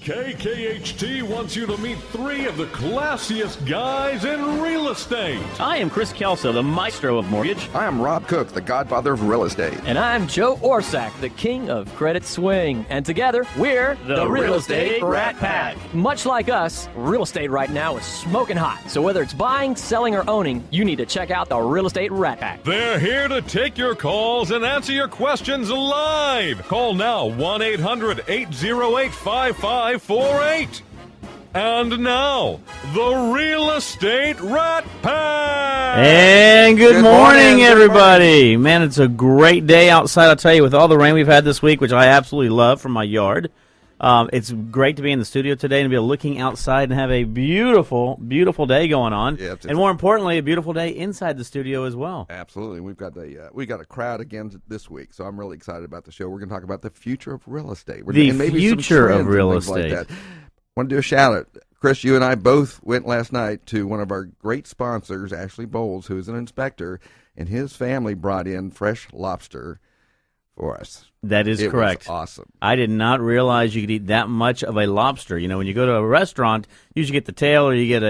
KKHT wants you to meet three of the classiest guys in real estate. I am Chris Kelso, the maestro of mortgage. I am Rob Cook, the godfather of real estate. And I'm Joe Orsack, the king of credit swing. And together, we're the Real Estate Rat Pack. Much like us, real estate right now is smoking hot. So whether it's buying, selling, or owning, you need to check out the Real Estate Rat Pack. They're here to take your calls and answer your questions live. Call now, 1-800-808-5548. And now, the Real Estate Rat Pack. And good morning, everybody. Man, it's a great day outside, I'll tell you, with all the rain we've had this week, which I absolutely love from my yard. It's great to be in the studio today and be looking outside and have a beautiful, beautiful day going on. Yeah, and more importantly, a beautiful day inside the studio as well. Absolutely. We've got a crowd again this week, so I'm really excited about the show. We're going to talk about the future of real estate. The future of real estate. Like that. I want to do a shout out. Chris, you and I both went last night to one of our great sponsors, Ashley Bowles, who is an inspector, and his family brought in fresh lobster for us. That is correct. It was awesome. I did not realize you could eat that much of a lobster. You know, when you go to a restaurant, you usually get the tail or you get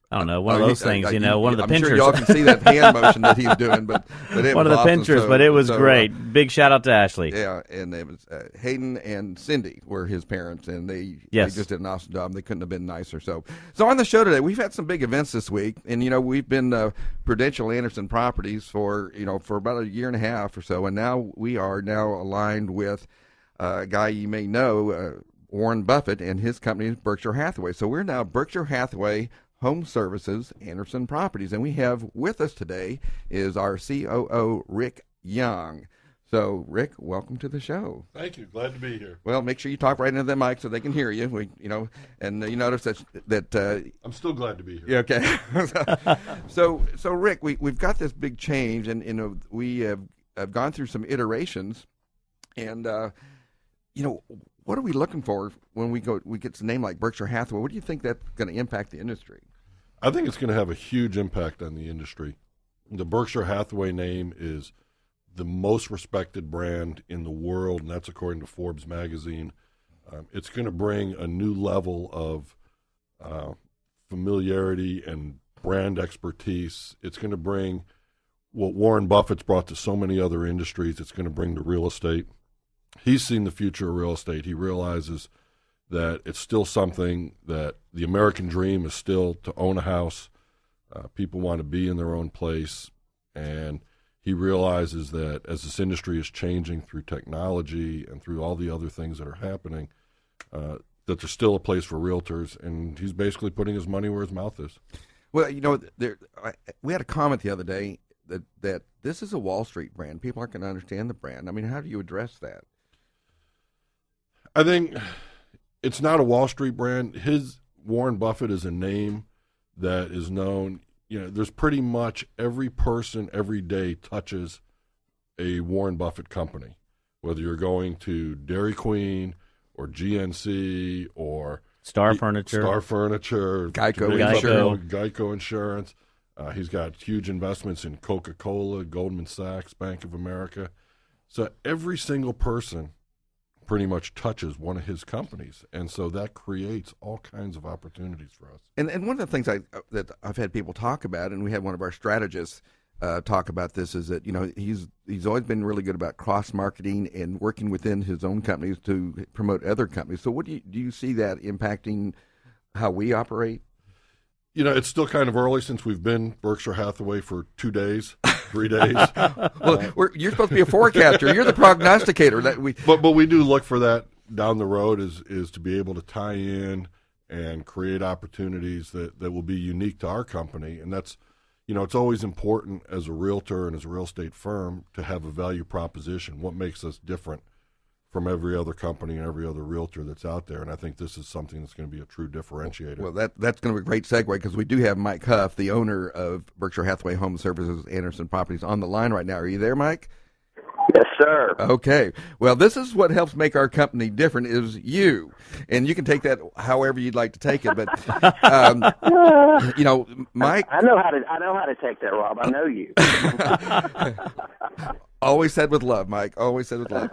I don't know, one of those things, one of the I'm pinchers. Sure y'all can see that hand motion that he's doing, but it one was of the awesome. pinchers, but it was great. Big shout out to Ashley. Yeah, and it was Hayden and Cindy were his parents, and they just did an awesome job. They couldn't have been nicer. So on the show today, we've had some big events this week, and we've been Prudential Anderson Properties for about a year and a half or so, and now we are aligned with a guy you may know, Warren Buffett, and his company is Berkshire Hathaway. So we're now Berkshire Hathaway Home Services, Anderson Properties. And we have with us today is our COO, Rick Young. So, Rick, welcome to the show. Thank you. Glad to be here. Well, make sure you talk right into the mic so they can hear you. And you notice that I'm still glad to be here. Yeah, okay. So, Rick, we've got this big change, and we have gone through some iterations, and what are we looking for when we get a name like Berkshire Hathaway? What do you think that's going to impact the industry? I think it's going to have a huge impact on the industry. The Berkshire Hathaway name is the most respected brand in the world, and that's according to Forbes magazine. It's going to bring a new level of familiarity and brand expertise. It's going to bring what Warren Buffett's brought to so many other industries. It's going to bring to real estate. He's seen the future of real estate. He realizes that it's still something that the American dream is still to own a house. People want to be in their own place. And he realizes that as this industry is changing through technology and through all the other things that are happening, that there's still a place for realtors. And he's basically putting his money where his mouth is. Well, we had a comment the other day that this is a Wall Street brand. People aren't going to understand the brand. I mean, how do you address that? I think it's not a Wall Street brand. Warren Buffett is a name that is known. There's pretty much every person every day touches a Warren Buffett company, whether you're going to Dairy Queen or GNC or Star Furniture, Geico Insurance. He's got huge investments in Coca-Cola, Goldman Sachs, Bank of America. So every single person pretty much touches one of his companies, and so that creates all kinds of opportunities for us. And one of the things that I've had people talk about, and we had one of our strategists talk about this, is that he's always been really good about cross marketing and working within his own companies to promote other companies. So do you see that impacting how we operate? It's still kind of early since we've been Berkshire Hathaway for 2 days, 3 days. Well, you're supposed to be a forecaster. You're the prognosticator. But we do look for that down the road is to be able to tie in and create opportunities that will be unique to our company. And that's, it's always important as a realtor and as a real estate firm to have a value proposition. What makes us different from every other company and every other realtor that's out there, and I think this is something that's going to be a true differentiator. Well, that's going to be a great segue because we do have Mike Huff, the owner of Berkshire Hathaway Home Services, Anderson Properties, on the line right now. Are you there, Mike? Yes, sir. Okay. Well, this is what helps make our company different is you. And you can take that however you'd like to take it. But, Mike. I know how to take that, Rob. I know you. Always said with love, Mike. Always said with love.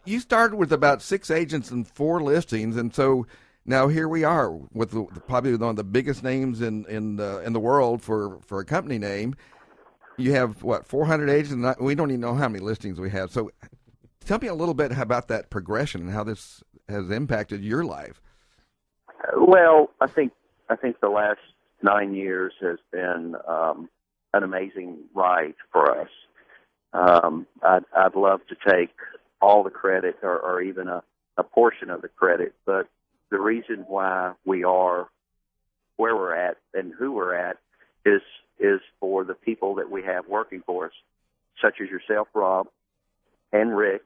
You started with about 6 agents and 4 listings. And so now here we are with probably one of the biggest names in the world for a company name. You have, 400 agents? We don't even know how many listings we have. So tell me a little bit about that progression and how this has impacted your life. Well, I think the last 9 years has been an amazing ride for us. I'd love to take all the credit or even a portion of the credit, but the reason why we are where we're at and who we're at is for the people that we have working for us, such as yourself, Rob, and Rick,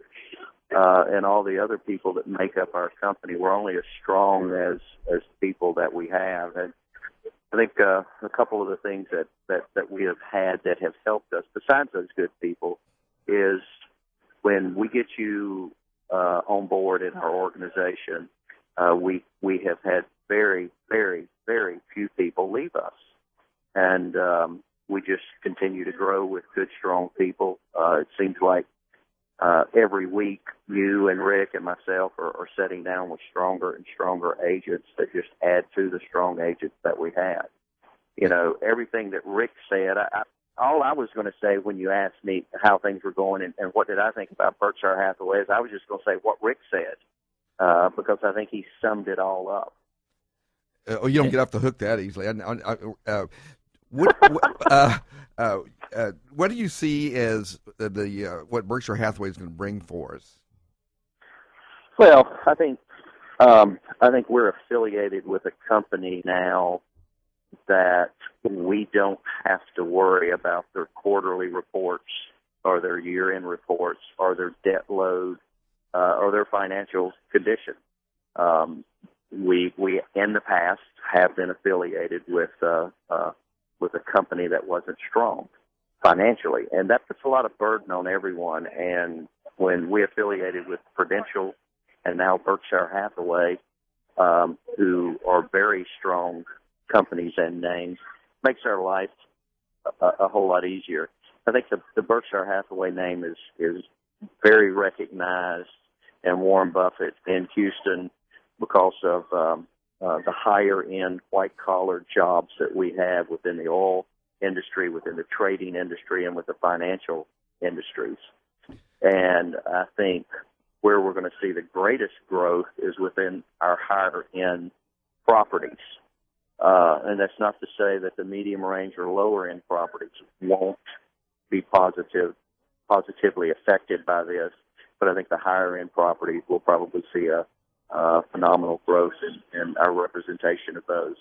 and all the other people that make up our company. We're only as strong as people that we have. And I think a couple of the things that we have had that have helped us, besides those good people, is when we get you on board in our organization, we have had very, very, very few people leave us. And we just continue to grow with good, strong people. It seems like every week you and Rick and myself are sitting down with stronger and stronger agents that just add to the strong agents that we have. Everything that Rick said, all I was going to say when you asked me how things were going and what did I think about Berkshire Hathaway is I was just going to say what Rick said because I think he summed it all up. You don't get off the hook that easily. What do you see as what Berkshire Hathaway is going to bring for us? Well, I think we're affiliated with a company now that we don't have to worry about their quarterly reports or their year-end reports or their debt load or their financial condition. We in the past have been affiliated with a company that wasn't strong financially, and that puts a lot of burden on everyone. And when we affiliated with Prudential and now Berkshire Hathaway, who are very strong companies and names, makes our life a whole lot easier. I think the Berkshire Hathaway name is very recognized, and Warren Buffett in Houston because of the higher-end white-collar jobs that we have within the oil industry, within the trading industry, and with the financial industries. And I think where we're going to see the greatest growth is within our higher-end properties. And that's not to say that the medium range or lower-end properties won't be positively affected by this, but I think the higher-end properties will probably see a phenomenal growth in our representation of those.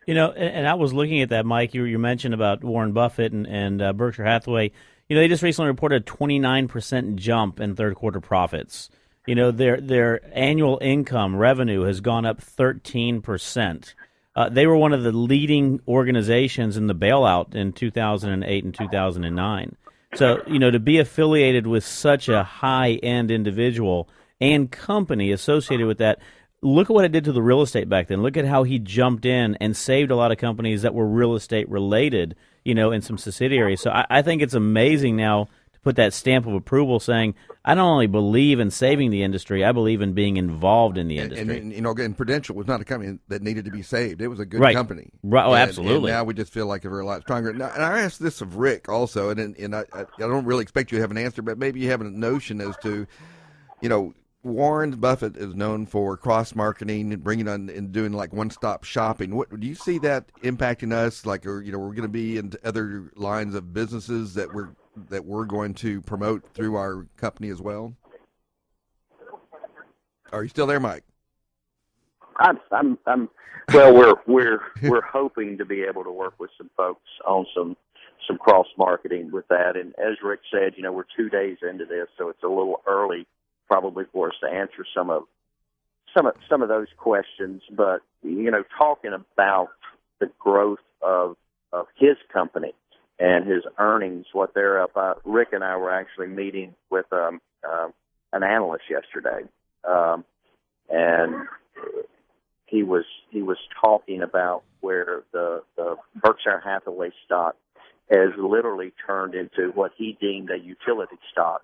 And I was looking at that, Mike. You mentioned about Warren Buffett and Berkshire Hathaway. They just recently reported a 29% jump in third quarter profits. Their annual income revenue has gone up 13%. They were one of the leading organizations in the bailout in 2008 and 2009. So, to be affiliated with such a high-end individual and company associated with that, look at what it did to the real estate back then. Look at how he jumped in and saved a lot of companies that were real estate related, in some subsidiaries. So I think it's amazing now to put that stamp of approval saying, I don't only believe in saving the industry, I believe in being involved in the industry. And Prudential was not a company that needed to be saved. It was a good company. Right. Oh, absolutely. And now we just feel like we're a lot stronger. Now, and I asked this of Rick also, and I don't really expect you to have an answer, but maybe you have a notion as to, Warren Buffett is known for cross-marketing and bringing on and doing like one-stop shopping. What do you see that impacting us? Like, we're going to be into other lines of businesses that we're going to promote through our company as well. Are you still there, Mike? Well, we're hoping to be able to work with some folks on some cross-marketing with that. And as Rick said, we're 2 days into this, so it's a little early probably for us to answer some of those questions. But talking about the growth of his company and his earnings, what they're up. Rick and I were actually meeting with an analyst yesterday, and he was talking about where the Berkshire Hathaway stock has literally turned into what he deemed a utility stock.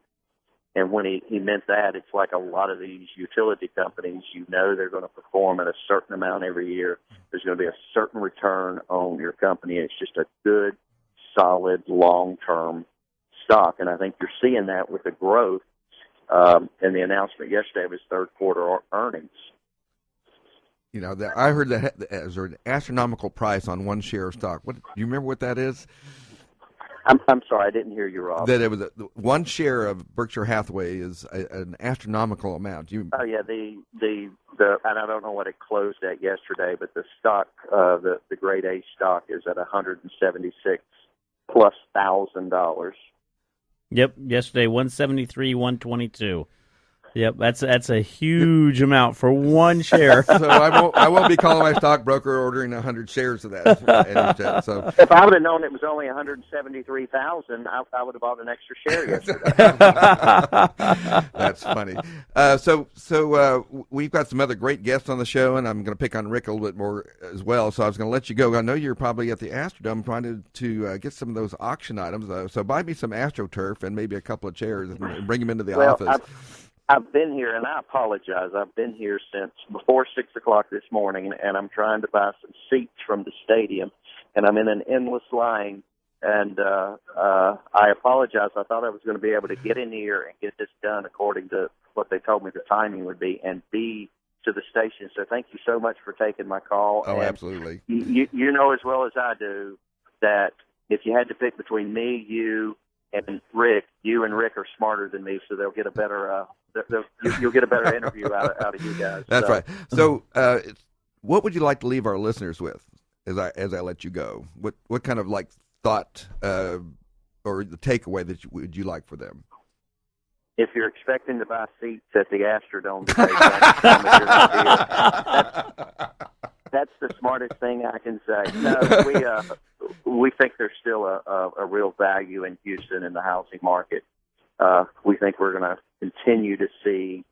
And when he meant that, it's like a lot of these utility companies, they're going to perform at a certain amount every year. There's going to be a certain return on your company. It's just a good, solid, long-term stock. And I think you're seeing that with the growth and the announcement yesterday of his third quarter earnings. I heard that there's an astronomical price on one share of stock. Do you remember what that is? I'm sorry, I didn't hear you, Rob. That it was one share of Berkshire Hathaway is an astronomical amount. Oh yeah, the and I don't know what it closed at yesterday, but the stock, the grade A stock, is at $176,000+. Yep, yesterday 173, 122. Yep, that's a huge amount for one share. So I won't be calling my stockbroker ordering 100 shares of that. So if I would have known it was only 173,000, I would have bought an extra share yesterday. That's funny. So we've got some other great guests on the show, and I'm going to pick on Rick a little bit more as well. So I was going to let you go. I know you're probably at the Astrodome trying to get some of those auction items. So buy me some AstroTurf and maybe a couple of chairs and bring them into the office. I've been here, and I apologize. I've been here since before 6 o'clock this morning, and I'm trying to buy some seats from the stadium, and I'm in an endless line. And I apologize. I thought I was going to be able to get in here and get this done according to what they told me the timing would be, and be to the station. So thank you so much for taking my call. Oh, and absolutely. You know as well as I do that if you had to pick between me, you, and Rick, you and Rick are smarter than me, so they'll get a better. You'll get a better interview out of you guys. That's right. So, what would you like to leave our listeners with as I let you go? What kind of thought or the takeaway that would you like for them? If you're expecting to buy seats at the Astrodome that's the smartest thing I can say. No, we think there's still a real value in Houston in the housing market. We think we're going to continue to see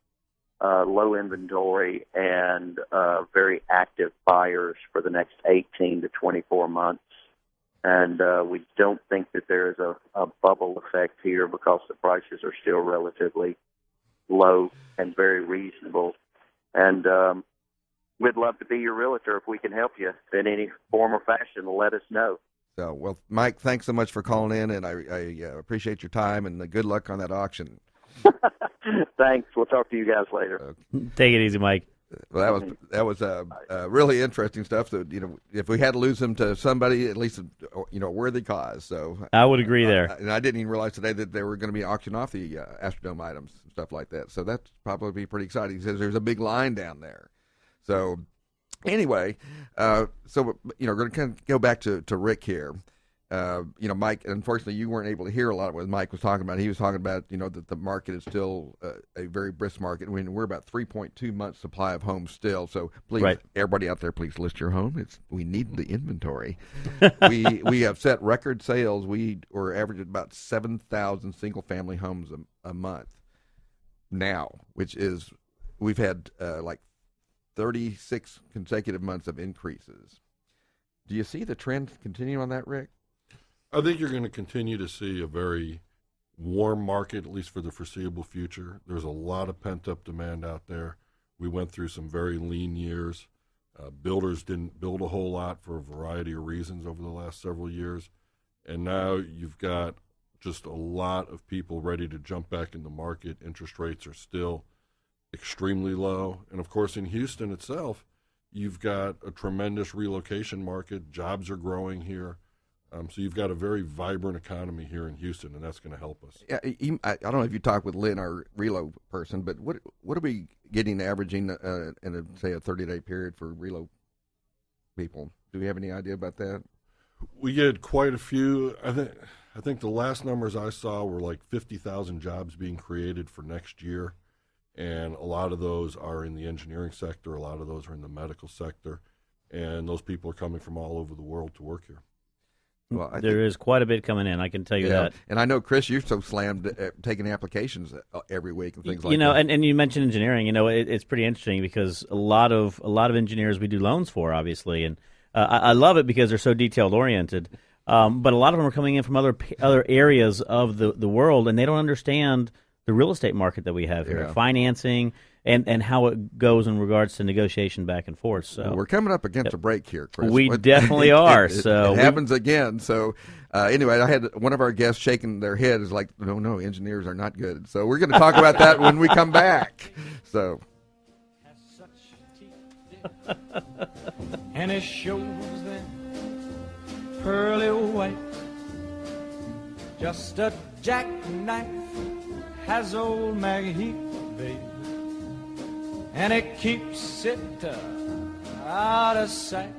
low inventory and very active buyers for the next 18 to 24 months. And we don't think that there is a bubble effect here because the prices are still relatively low and very reasonable. And we'd love to be your realtor if we can help you in any form or fashion. Let us know. So, well, Mike, thanks so much for calling in, and I appreciate your time, and good luck on that auction. Thanks. We'll talk to you guys later. Take it easy, Mike. Well, that was really interesting stuff. So, if we had to lose him to somebody, at least a worthy cause. So I would agree there. And I didn't even realize today that they were going to be auctioning off the Astrodome items and stuff like that. So that's probably be pretty exciting. He says there's a big line down there. So anyway, we're going to kind of go back to Rick here. Mike, unfortunately, you weren't able to hear a lot of what Mike was talking about. He was talking about, that the market is still a very brisk market. I mean, we're about 3.2 months supply of homes still. So please, Everybody out there, please list your home. We need the inventory. we have set record sales. We were averaging about 7,000 single family homes a month now, which is, we've had 36 consecutive months of increases. Do you see the trend continue on that, Rick? I think you're going to continue to see a very warm market, at least for the foreseeable future. There's a lot of pent-up demand out there. We went through some very lean years. Builders didn't build a whole lot for a variety of reasons over the last several years. And now you've got just a lot of people ready to jump back in the market. Interest rates are still extremely low. And, of course, in Houston itself, you've got a tremendous relocation market. Jobs are growing here. So you've got a very vibrant economy here in Houston, and that's going to help us. Yeah, I don't know if you talked with Lynn, our relo person, but what are we getting averaging in say a 30-day period for relo people? Do we have any idea about that? We get quite a few. I think the last numbers I saw were like 50,000 jobs being created for next year, and a lot of those are in the engineering sector. A lot of those are in the medical sector, and those people are coming from all over the world to work here. Well, there is quite a bit coming in. I can tell you that. And I know, Chris, you're so slammed taking applications every week and things like that. And you mentioned engineering. It's pretty interesting because a lot of engineers we do loans for, obviously, and I love it because they're so detailed oriented. But a lot of them are coming in from other areas of the world, and they don't understand the real estate market that we have here, financing, and how it goes in regards to negotiation back and forth. So we're coming up against a break here, Chris. We definitely are. It happens again. So anyway, I had one of our guests shaking their head is like, no, engineers are not good. So we're going to talk about that when we come back. So. And it shows them pearly white, just a jackknife has old Maggie, baby, and it keeps it out of sight.